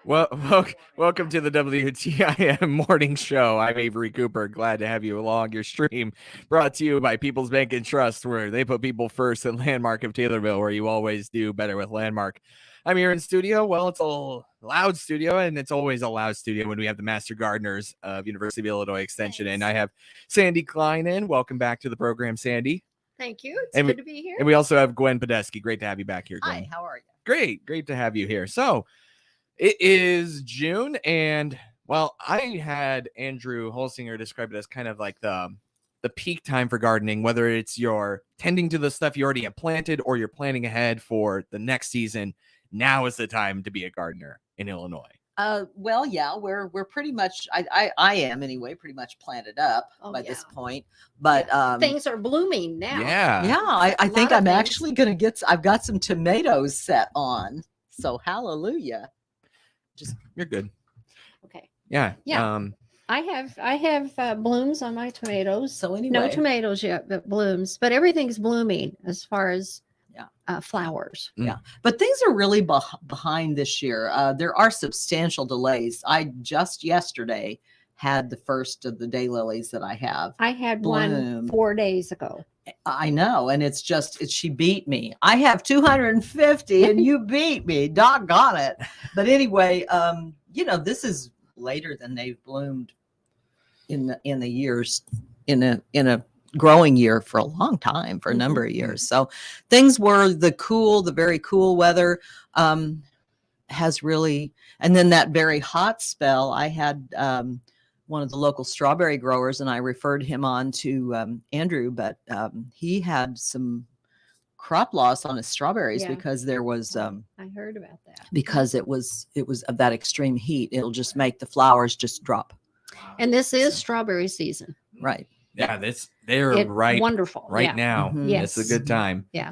Welcome to the WTIM morning show. I'm Avery Cooper. Glad to have you along your stream. Brought to you by People's Bank and Trust, where they put people first, and Landmark of Taylorville, where you always do better with Landmark. I'm here in studio. Well, it's a loud studio, and it's always a loud studio when we have the Master Gardeners of University of Illinois Extension. Thanks. And I have Sandy Klein in. Welcome back to the program, Sandy. Thank you. It's good to be here. And we also have Gwen Podesky. Great to have you back here, Gwen. Hi, how are you? Great to have you here. So, it is June, and well, I had Andrew Holsinger describe it as kind of like the peak time for gardening, whether it's you're tending to the stuff you already have planted or you're planning ahead for the next season. Now is the time to be a gardener in Illinois. Well, yeah, we're pretty much, I am anyway, pretty much planted up by this point, but things are blooming now. I think I'm actually going to I've got some tomatoes set on. So hallelujah. You're good. Okay. Yeah. I have blooms on my tomatoes. So anyway, no tomatoes yet, but blooms. But everything's blooming as far as flowers. Yeah, but things are really behind this year. There are substantial delays. I just yesterday had the first of the daylilies that I have. I had one 4 days ago. I know, and she beat me. I have 250 and you beat me. Doggone it. But anyway, this is later than they've bloomed in the years in a growing year for a long time, for a number of years. So things were the very cool weather has really, and then that very hot spell. I had one of the local strawberry growers, and I referred him on to Andrew, but he had some crop loss on his strawberries because there was I heard about that, because it was of that extreme heat. It'll just make the flowers just drop. And this is strawberry season, right? Yeah, they're right wonderful right now. Mm-hmm. Yes. It's a good time. Yeah.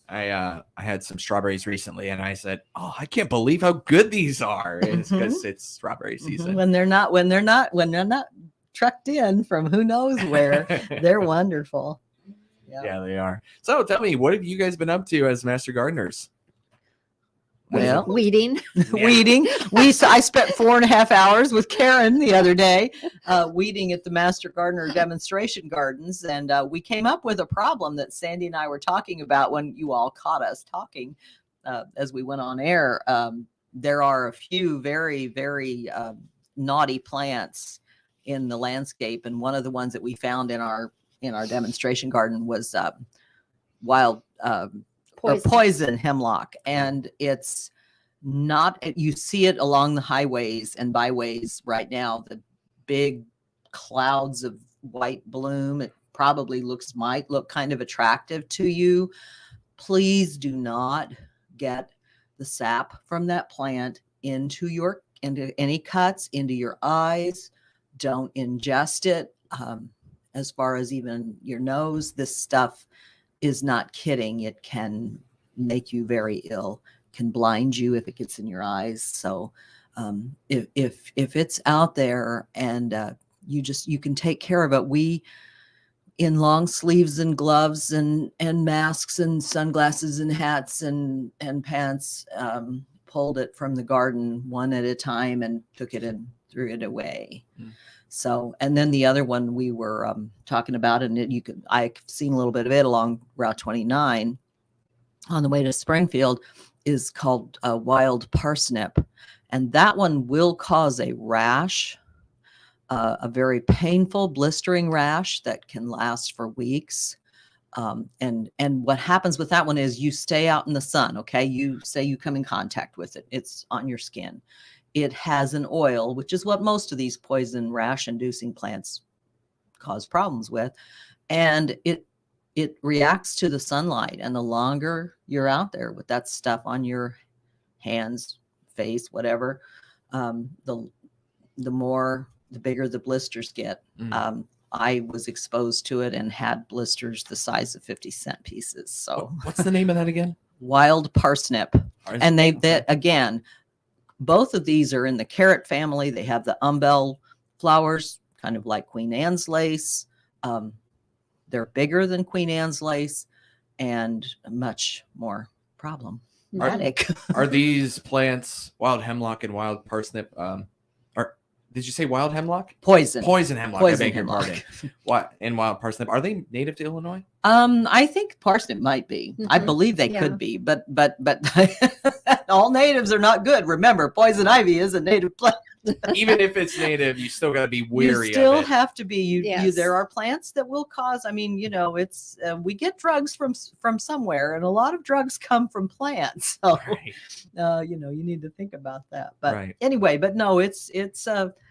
I had some strawberries recently, and I said, "Oh, I can't believe how good these are!" It's because it's strawberry season. When they're not trucked in from who knows where, they're wonderful. Yeah, they are. So tell me, what have you guys been up to as master gardeners? Well, weeding. Weeding. I spent 4.5 hours with Karen the other day weeding at the Master Gardener demonstration gardens, and we came up with a problem that Sandy and I were talking about when you all caught us talking as we went on air. There are a few very, very naughty plants in the landscape, and one of the ones that we found in our demonstration garden was wild poison hemlock, and it's not, you see it along the highways and byways right now, the big clouds of white bloom. It probably might look kind of attractive to you. Please do not get the sap from that plant into any cuts, into your eyes. Don't ingest it. As far as even your nose, this stuff is not kidding. It can make you very ill, can blind you if it gets in your eyes. So if it's out there and you can take care of it. We, in long sleeves and gloves and masks and sunglasses and hats and pants, pulled it from the garden one at a time and took it and threw it away. So, and then the other one we were talking about, and I've seen a little bit of it along Route 29 on the way to Springfield, is called wild parsnip. And that one will cause a rash, a very painful blistering rash that can last for weeks. And what happens with that one is you stay out in the sun. Okay. You say you come in contact with it. It's on your skin. It has an oil, which is what most of these poison rash inducing plants cause problems with. And it reacts to the sunlight. And the longer you're out there with that stuff on your hands, face, whatever, the bigger the blisters get. I was exposed to it and had blisters the size of 50-cent pieces. So what's the name of that again? Wild parsnip. And again, both of these are in the carrot family. They have the umbel flowers, kind of like Queen Anne's lace. They're bigger than Queen Anne's lace and much more problem. dramatic. Are these plants wild hemlock and wild parsnip? Did you say wild hemlock? Poison Hemlock. I Poison beg your hemlock. pardon. What and wild parsnip? Are they native to Illinois? I think parsnip might be. I Mhm. believe they Yeah. could be, but all natives are not good. Remember, poison ivy is a native plant. Even if it's native, you still got to be weary You still of it. have to be. Yes. There are plants that will cause. I mean, it's we get drugs from somewhere, and a lot of drugs come from plants. So, Right. you need to think about that. But Right. anyway, but no, it's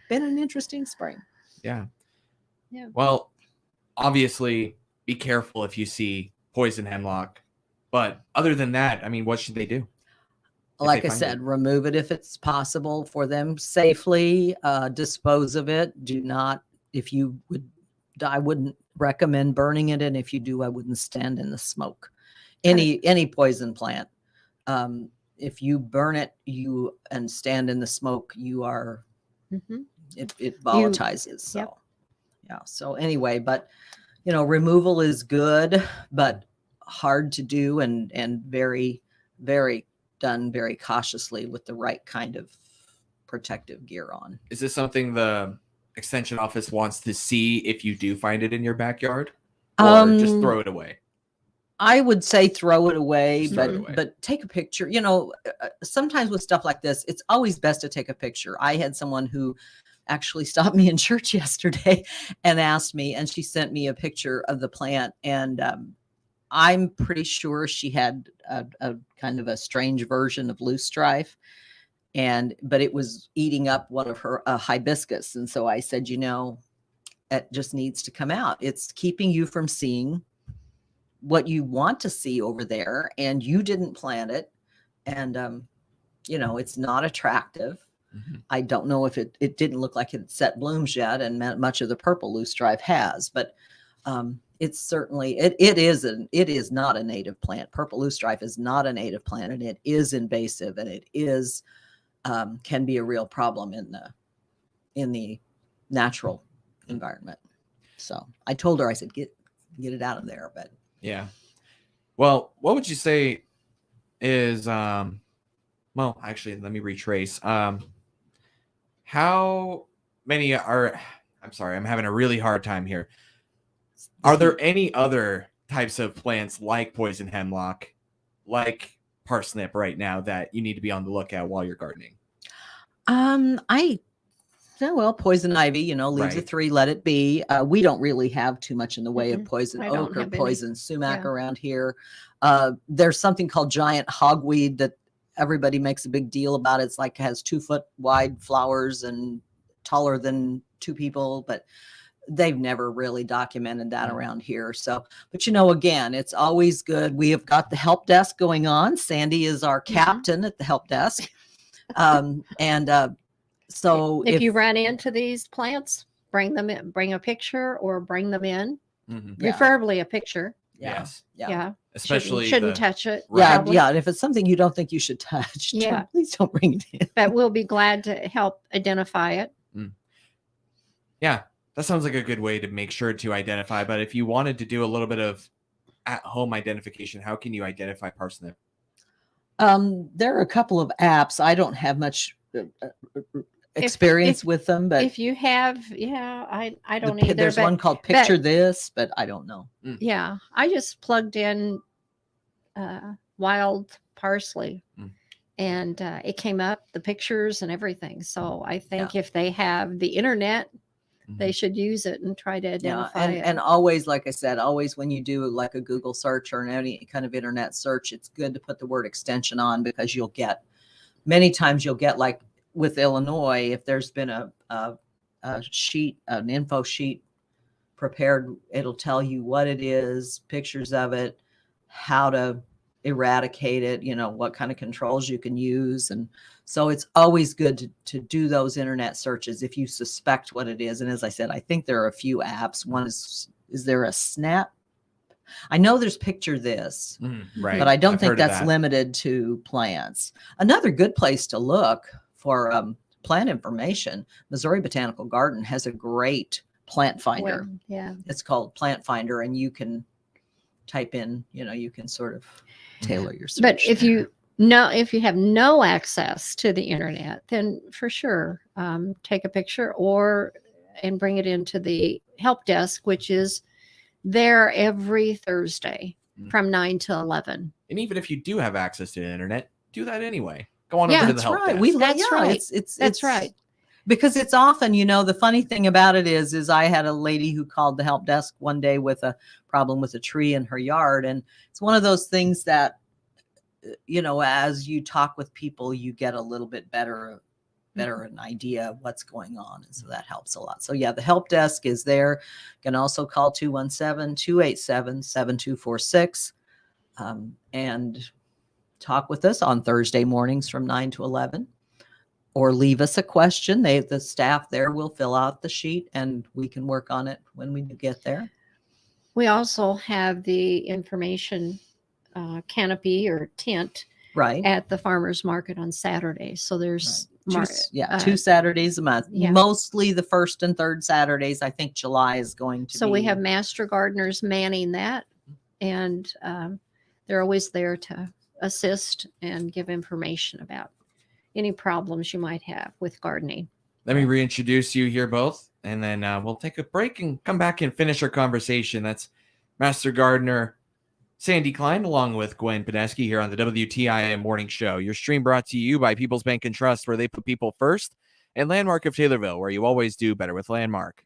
been an interesting spring. Yeah. Yeah. Well, obviously, be careful if you see poison hemlock. But other than that, I mean, what should they do? Like they I find said, it? remove it if it's possible for them safely. Dispose of it. Do not, if you would, I wouldn't recommend burning it, and if you do, I wouldn't stand in the smoke. Any poison plant, if you burn it, and stand in the smoke, you are Mhm. it volatilizes. So Yep. yeah. So anyway, but removal is good, but hard to do, and very, very done very cautiously with the right kind of protective gear on. Is this something the extension office wants to see if you do find it in your backyard, or just throw it away? I would say throw it away, Just throw it away. but take a picture. Sometimes with stuff like this, it's always best to take a picture. I had someone who actually stopped me in church yesterday and asked me, and she sent me a picture of the plant, and I'm pretty sure she had a kind of a strange version of loosestrife, but it was eating up one of her hibiscus. And so I said, it just needs to come out. It's keeping you from seeing what you want to see over there, and you didn't plant it, and it's not attractive. Mm-hmm. I don't know if it didn't look like it set blooms yet, and much of the purple loosestrife has, but it's certainly it is not a native plant. Purple loosestrife is not a native plant, and it is invasive, and it is can be a real problem in the natural environment. So I told her, I said, get it out of there. But yeah. Well, what would you say is well, actually, let me retrace. How many are, I'm sorry, I'm having a really hard time here. Are there any other types of plants like poison hemlock, like parsnip right now that you need to be on the lookout while you're gardening? Poison ivy, leaves a Right. 3, let it be. We don't really have too much in the way of poison I don't oak or have any. poison sumac Yeah. around here. There's something called giant hogweed that everybody makes a big deal about. It's like has 2-foot wide flowers and taller than 2 people, but they've never really documented that around here. So, but again, it's always good. We have got the help desk going on. Sandy is our captain at the help desk. So if you run into these plants, bring them in, bring a picture or bring them in, Mm-hmm. Yeah. preferably a picture. Yes. Yeah. Especially Shouldn't touch it. Right. probably. Yeah. And if it's something you don't think you should touch, Yeah. please don't bring it in. But we'll be glad to help identify it. Yeah, that sounds like a good way to make sure to identify. But if you wanted to do a little bit of at-home identification, how can you identify parsnip? There are a couple of apps. I don't have much experience with them, but If you have, I don't either. there's but one called Picture This, but I don't know. yeah, I just plugged in wild parsley, and it came up the pictures and everything. So I think if they have the internet, they should use it and try to identify it. And always, like I said, always when you do like a Google search or any kind of internet search, it's good to put the word extension on, because many times you'll get, like with Illinois, if there's been a sheet, an info sheet prepared, it'll tell you what it is, pictures of it, how to eradicate it, what kind of controls you can use. And so it's always good to do those internet searches if you suspect what it is. And as I said, I think there are a few apps. One is there a Snap? I know there's Picture This, Right. but I don't I've think heard of that's that. limited to plants. Another good place to look for plant information, Missouri Botanical Garden has a great plant finder. Yeah. It's called Plant Finder, and you can type in, you can sort of tailor your search. But if there. you No, if you have no access to the internet, then for sure, take a picture and bring it into the help desk, which is there every Thursday from 9 to 11. And even if you do have access to the internet, do that anyway. Go on over Yeah, to the That's help right. desk. That's right. It's right. Because it's often, the funny thing about it is I had a lady who called the help desk one day with a problem with a tree in her yard. And it's one of those things that, as you talk with people, you get a little bit better an idea of what's going on. And so that helps a lot. So yeah, the help desk is there. You can also call 217-287-7246 and talk with us on Thursday mornings from 9 to 11. Or leave us a question. The staff there will fill out the sheet and we can work on it when we get there. We also have the information canopy or tent Right. at the farmers market on Saturday. So there's two Saturdays a month. Yeah. Mostly the first and third Saturdays. I think July is going to be. So we have master gardeners manning that, and they're always there to assist and give information about any problems you might have with gardening. Let me reintroduce you here both, and then we'll take a break and come back and finish our conversation. That's Master Gardener Sandy Klein, along with Gwen Podeski here on the WTIM Morning Show. Your stream brought to you by People's Bank and Trust, where they put people first, and Landmark of Taylorville, where you always do better with Landmark.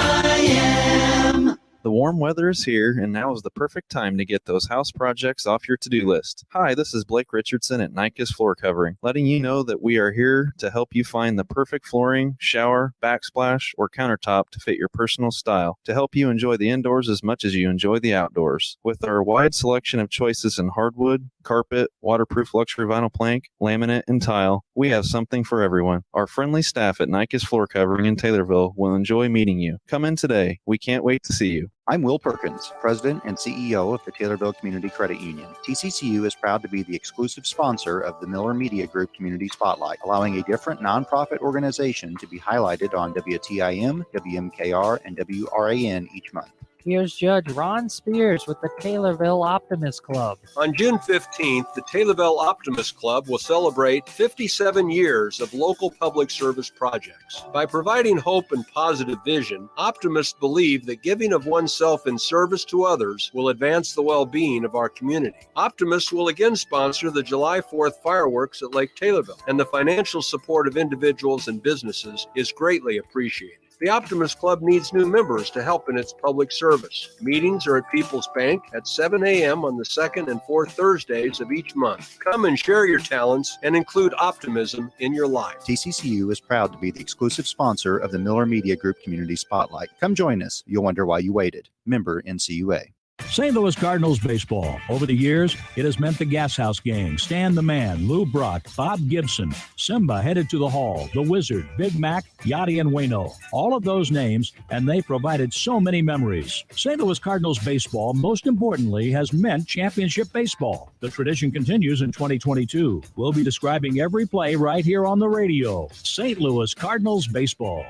WTIM. The warm weather is here, and now is the perfect time to get those house projects off your to-do list. Hi, this is Blake Richardson at Nyquist Floor Covering, letting you know that we are here to help you find the perfect flooring, shower, backsplash, or countertop to fit your personal style, to help you enjoy the indoors as much as you enjoy the outdoors. With our wide selection of choices in hardwood, carpet, waterproof luxury vinyl plank, laminate, and tile, we have something for everyone. Our friendly staff at Nyquist Floor Covering in Taylorville will enjoy meeting you. Come in today. We can't wait to see you. I'm Will Perkins, President and CEO of the Taylorville Community Credit Union. TCCU is proud to be the exclusive sponsor of the Miller Media Group Community Spotlight, allowing a different nonprofit organization to be highlighted on WTIM, WMKR, and WRAN each month. Here's Judge Ron Spears with the Taylorville Optimist Club. On June 15th, the Taylorville Optimist Club will celebrate 57 years of local public service projects. By providing hope and positive vision, optimists believe that giving of oneself in service to others will advance the well-being of our community. Optimists will again sponsor the July 4th fireworks at Lake Taylorville, and the financial support of individuals and businesses is greatly appreciated. The Optimist Club needs new members to help in its public service. Meetings are at People's Bank at 7 a.m. on the second and fourth Thursdays of each month. Come and share your talents and include optimism in your life. TCCU is proud to be the exclusive sponsor of the Miller Media Group Community Spotlight. Come join us. You'll wonder why you waited. Member NCUA. St. Louis Cardinals baseball. Over the years, it has meant the Gas House Gang, Stan the Man, Lou Brock, Bob Gibson, Simba headed to the Hall, the Wizard, Big Mac, Yachty, and Waino. All of those names, and they provided so many memories. St. Louis Cardinals baseball, most importantly, has meant championship baseball. The tradition continues in 2022. We'll be describing every play right here on the radio. St. Louis Cardinals baseball.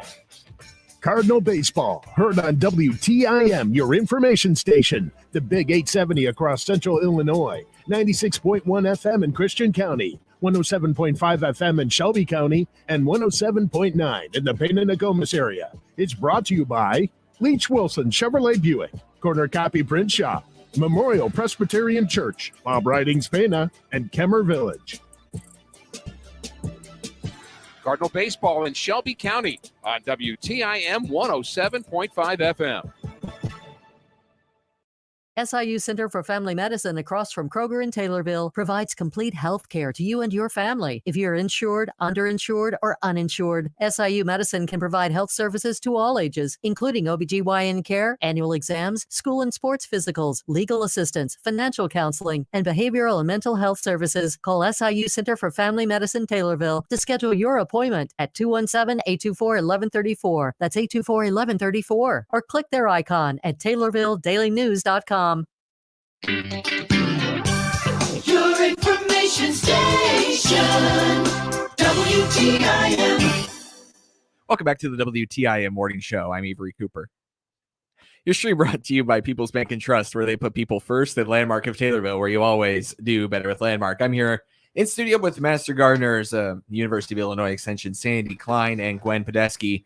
Cardinal Baseball, heard on WTIM, your information station. The Big 870 across central Illinois, 96.1 FM in Christian County, 107.5 FM in Shelby County, and 107.9 in the Pena-Nokomis area. It's brought to you by Leach Wilson Chevrolet Buick, Corner Copy Print Shop, Memorial Presbyterian Church, Bob Ridings Pena, and Kemmer Village. Cardinal Baseball in Shelby County on WTIM 107.5 FM. SIU Center for Family Medicine across from Kroger in Taylorville provides complete health care to you and your family. If you're insured, underinsured, or uninsured, SIU Medicine can provide health services to all ages, including OBGYN care, annual exams, school and sports physicals, legal assistance, financial counseling, and behavioral and mental health services. Call SIU Center for Family Medicine Taylorville to schedule your appointment at 217-824-1134. That's 824-1134. Or click their icon at TaylorvilleDailyNews.com. Your information station, WTIM. Welcome back to the WTIM Morning Show. I'm Avery Cooper. Your stream brought to you by People's Bank and Trust, where they put people first, at Landmark of Taylorville, where you always do better with Landmark. I'm here in studio with Master Gardeners, University of Illinois Extension, Sandy Klein and Gwen Podesky,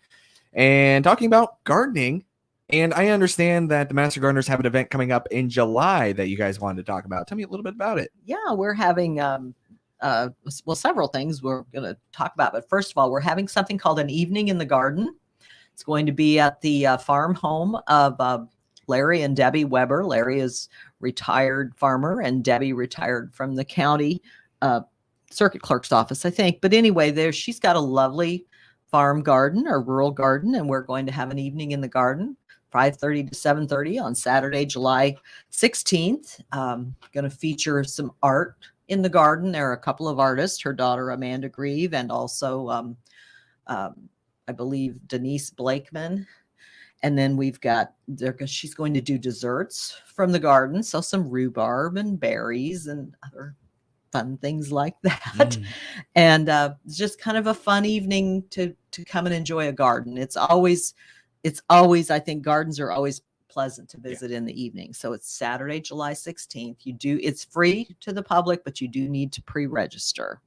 and talking about gardening. And I understand that the Master Gardeners have an event coming up in July that you guys wanted to talk about. Tell me a little bit about it. Yeah, we're having several things we're going to talk about. But first of all, we're having something called an evening in the garden. It's going to be at the farm home of Larry and Debbie Weber. Larry is retired farmer and Debbie retired from the county circuit clerk's office, I think. But anyway, she's got a lovely farm garden or rural garden, and we're going to have an evening in the garden, 5:30 to 7:30 on Saturday, July 16th. Going to feature some art in the garden. There are a couple of artists, her daughter Amanda Grieve, and also I believe Denise Blakeman. And then we've got she's going to do desserts from the garden, so some rhubarb and berries and other fun things like that. And it's just kind of a fun evening to come and enjoy a garden. It's always I think gardens are always pleasant to visit in the evening. So it's Saturday, July 16th. It's free to the public, but you do need to pre-register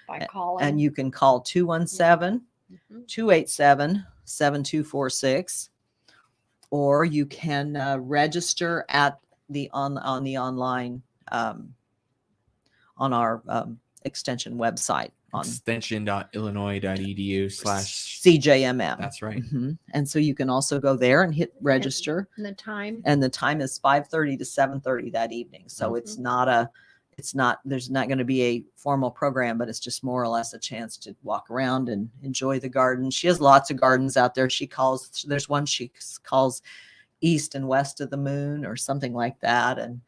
By calling. and you can call 217-287-7246, or you can register at on the online on our extension website on extension.illinois.edu/CJMM. That's right. And so you can also go there and hit register. And the time. And the time is 5:30 to 7:30 that evening. So there's not going to be a formal program, but it's just more or less a chance to walk around and enjoy the garden. She has lots of gardens out there. There's one she calls East and West of the Moon or something like that. And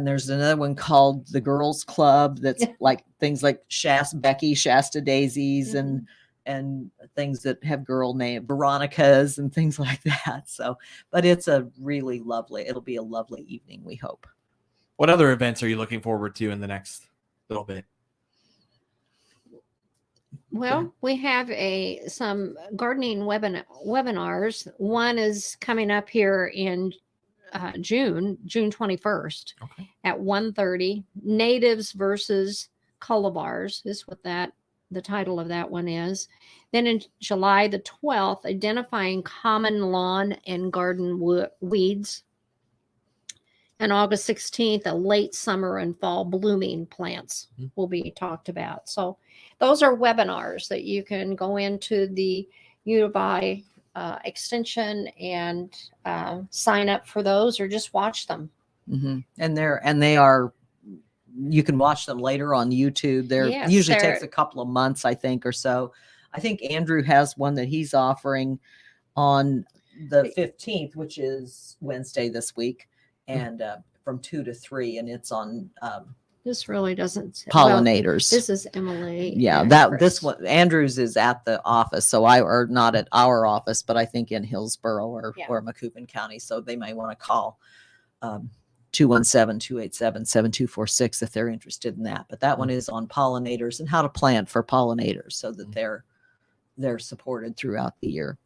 there's another one called the Girls Club that's like things like Shasta Daisies and things that have girl name, Veronica's and things like that. So, but it'll be a lovely evening, we hope. What other events are you looking forward to in the next little bit? Well, we have some gardening webinars. One is coming up here in June 21st at 1:30. Natives versus cultivars is what the title of that one is. Then in July the 12th, identifying common lawn and garden weeds. And August 16th, a late summer and fall blooming plants will be talked about. So those are webinars that you can go into the Unibuy extension and sign up for those or just watch them. And they are, you can watch them later on YouTube. Usually takes a couple of months, I think, or so. I think Andrew has one that he's offering on the 15th, which is Wednesday this week, and from 2 to 3, and it's on this really doesn't pollinators. This is Emily. Yeah, this one Andrews is at the office, so or not at our office, but I think in Hillsborough or Macoupin County. So they may want to call 217-287-7246 if they're interested in that. But that one is on pollinators and how to plant for pollinators so that they're supported throughout the year.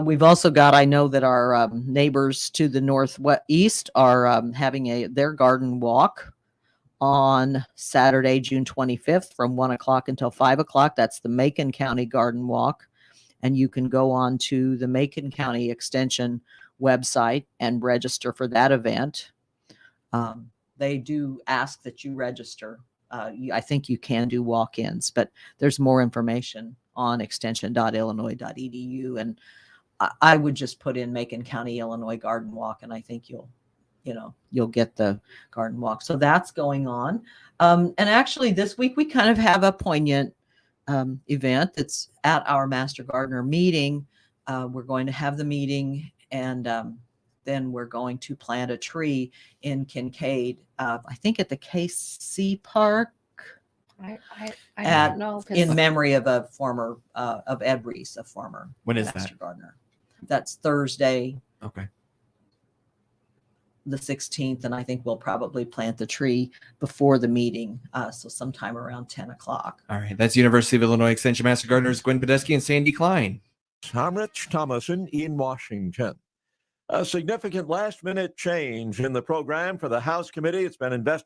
We've also got, I know that our neighbors to the northeast are having their garden walk on Saturday, June 25th from 1 o'clock until 5 o'clock. That's the Macon County Garden Walk. And you can go on to the Macon County Extension website and register for that event. They do ask that you register. I think you can do walk-ins, but there's more information on extension.illinois.edu. And I would just put in Macon County, Illinois Garden Walk, and I think you'll get the garden walk. So that's going on. And actually this week we kind of have a poignant event that's at our Master Gardener meeting. We're going to have the meeting, and then we're going to plant a tree in Kincaid, I think at the KC Park. I don't know. In memory of a former, of Ed Reese, a former When is Master that? Gardener. That's Thursday. Okay. The 16th, and I think we'll probably plant the tree before the meeting, so sometime around 10 o'clock. All right. That's University of Illinois Extension Master Gardeners Gwen Podesky and Sandy Klein. I'm Rich Thomason in Washington. A significant last-minute change in the program for the House committee. It's been investigated.